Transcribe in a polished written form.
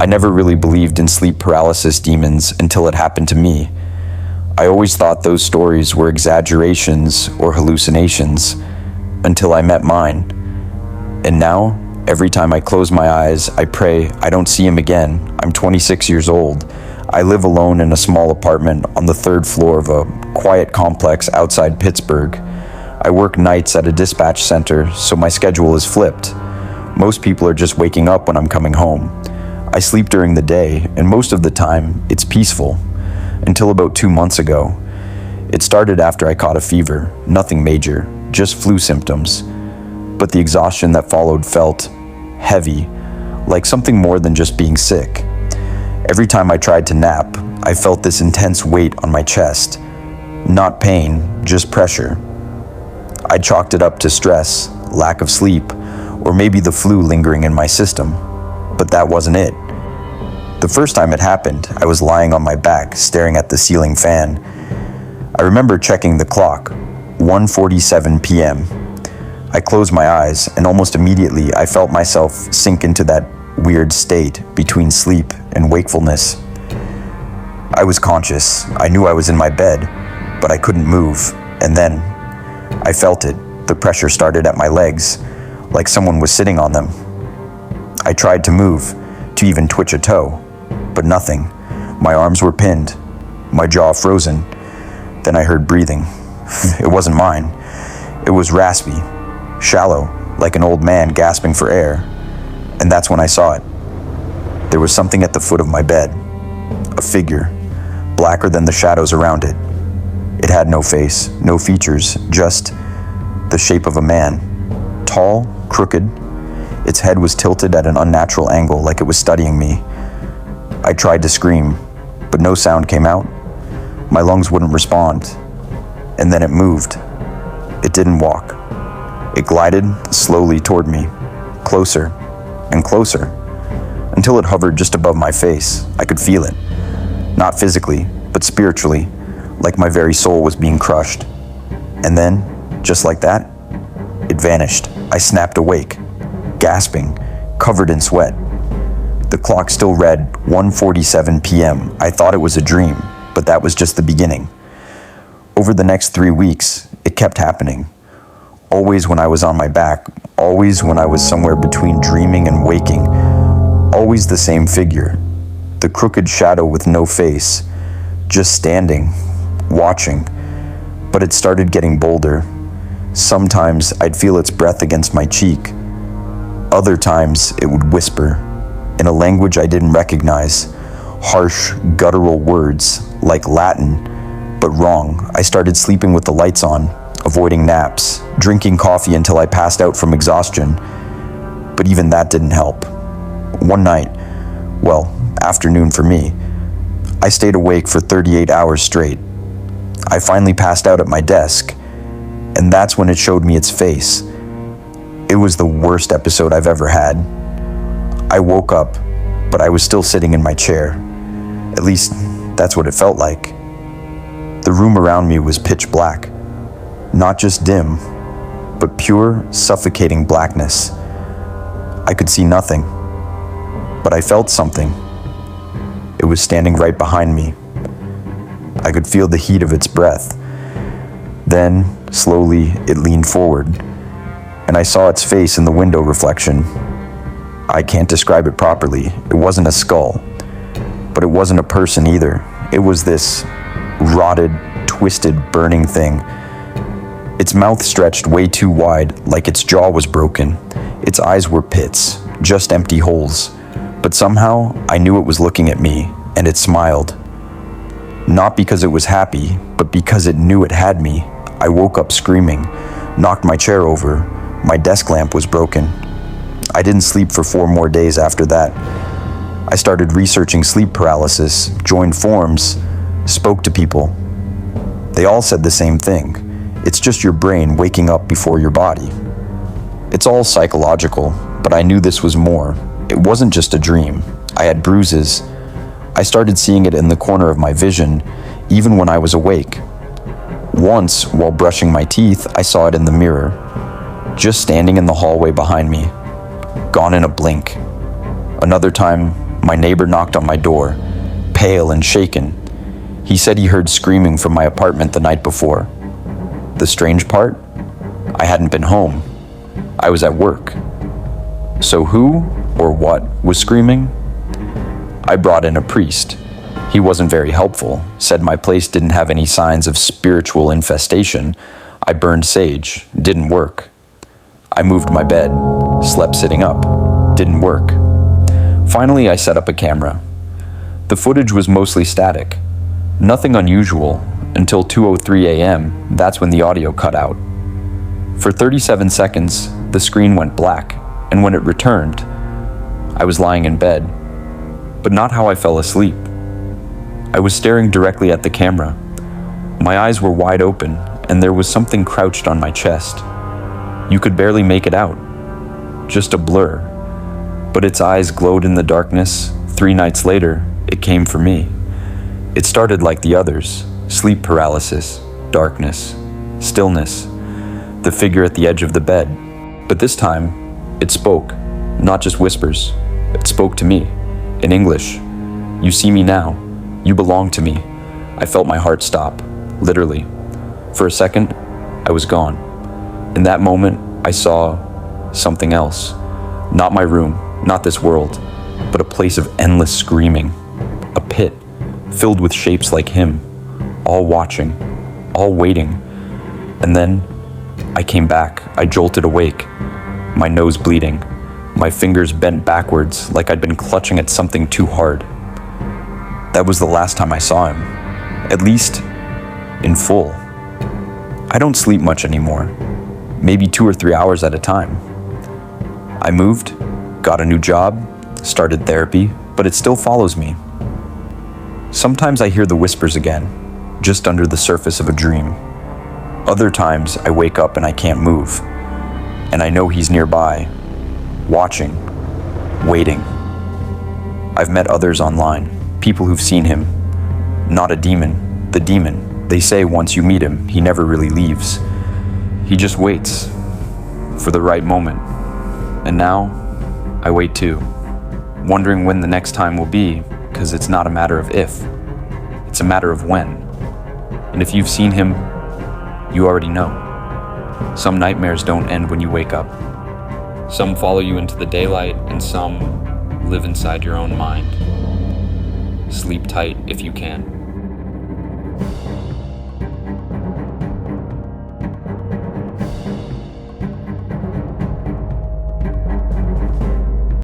I never really believed in sleep paralysis demons until it happened to me. I always thought those stories were exaggerations or hallucinations until I met mine. And now, every time I close my eyes, I pray I don't see him again. I'm 26 years old. I live alone in a small apartment on the third floor of a quiet complex outside Pittsburgh. I work nights at a dispatch center, so my schedule is flipped. Most people are just waking up when I'm coming home. I sleep during the day, and most of the time, it's peaceful. Until about 2 months ago. It started after I caught a fever, nothing major, just flu symptoms. But the exhaustion that followed felt heavy, like something more than just being sick. Every time I tried to nap, I felt this intense weight on my chest. Not pain, just pressure. I chalked it up to stress, lack of sleep, or maybe the flu lingering in my system. But that wasn't it. The first time it happened, I was lying on my back, staring at the ceiling fan. I remember checking the clock, 1:47 p.m. I closed my eyes, and almost immediately I felt myself sink into that weird state between sleep and wakefulness. I was conscious. I knew I was in my bed, but I couldn't move. And then I felt it. The pressure started at my legs, like someone was sitting on them. I tried to move, to even twitch a toe, but nothing. My arms were pinned, my jaw frozen. Then I heard breathing. It wasn't mine. It was raspy, shallow, like an old man gasping for air. And that's when I saw it. There was something at the foot of my bed, a figure, blacker than the shadows around it. It had no face, no features, just the shape of a man, tall, crooked. Its head was tilted at an unnatural angle, like it was studying me. I tried to scream, but no sound came out. My lungs wouldn't respond. And then it moved. It didn't walk. It glided slowly toward me, closer and closer, until it hovered just above my face. I could feel it. Not physically, but spiritually, like my very soul was being crushed. And then, just like that, it vanished. I snapped awake, gasping, covered in sweat. The clock still read 1:47 p.m. I thought it was a dream, but that was just the beginning. Over the next 3 weeks, it kept happening. Always when I was on my back, always when I was somewhere between dreaming and waking. Always the same figure, the crooked shadow with no face, just standing, watching. But it started getting bolder. Sometimes I'd feel its breath against my cheek. Other times it would whisper, in a language I didn't recognize, harsh, guttural words, like Latin, but wrong. I started sleeping with the lights on, avoiding naps, drinking coffee until I passed out from exhaustion. But even that didn't help. One night, well, afternoon for me, I stayed awake for 38 hours straight. I finally passed out at my desk, and that's when it showed me its face. It was the worst episode I've ever had. I woke up, but I was still sitting in my chair. At least, that's what it felt like. The room around me was pitch black. Not just dim, but pure, suffocating blackness. I could see nothing, but I felt something. It was standing right behind me. I could feel the heat of its breath. Then, slowly, it leaned forward, and I saw its face in the window reflection. I can't describe it properly. It wasn't a skull, but it wasn't a person either. It was this rotted, twisted, burning thing. Its mouth stretched way too wide, like its jaw was broken. Its eyes were pits, just empty holes. But somehow, I knew it was looking at me, and it smiled. Not because it was happy, but because it knew it had me. I woke up screaming, knocked my chair over. My desk lamp was broken. I didn't sleep for 4 more days after that. I started researching sleep paralysis, joined forums, spoke to people. They all said the same thing. It's just your brain waking up before your body. It's all psychological, but I knew this was more. It wasn't just a dream. I had bruises. I started seeing it in the corner of my vision, even when I was awake. Once, while brushing my teeth, I saw it in the mirror, just standing in the hallway behind me, gone in a blink. Another time, My neighbor knocked on my door, pale and shaken. He said he heard screaming from my apartment the night before. The strange part? I hadn't been home. I was at work. So who or what was screaming? I brought in a priest. He wasn't very helpful, said my place didn't have any signs of spiritual infestation. I burned sage, didn't work. I moved my bed, slept sitting up, didn't work. Finally, I set up a camera. The footage was mostly static. Nothing unusual until 2:03 a.m. That's when the audio cut out. For 37 seconds, the screen went black, and when it returned, I was lying in bed, but not how I fell asleep. I was staring directly at the camera. My eyes were wide open, and there was something crouched on my chest. You could barely make it out. Just a blur. But its eyes glowed in the darkness. 3 nights later, it came for me. It started like the others. Sleep paralysis, darkness, stillness. The figure at the edge of the bed. But this time, it spoke. Not just whispers. It spoke to me. In English. You see me now. You belong to me. I felt my heart stop. Literally. For a second, I was gone. In that moment, I saw something else. Not my room, not this world, but a place of endless screaming. A pit, filled with shapes like him, all watching, all waiting. And then, I came back. I jolted awake, my nose bleeding, my fingers bent backwards like I'd been clutching at something too hard. That was the last time I saw him, at least in full. I don't sleep much anymore, maybe 2 or 3 hours at a time. I moved, got a new job, started therapy, but it still follows me. Sometimes I hear the whispers again, just under the surface of a dream. Other times I wake up and I can't move, and I know he's nearby, watching, waiting. I've met others online, people who've seen him. Not a demon, the demon. They say once you meet him, he never really leaves. He just waits for the right moment. And now, I wait too, wondering when the next time will be, because it's not a matter of if, it's a matter of when. And if you've seen him, you already know. Some nightmares don't end when you wake up. Some follow you into the daylight, and some live inside your own mind. Sleep tight if you can.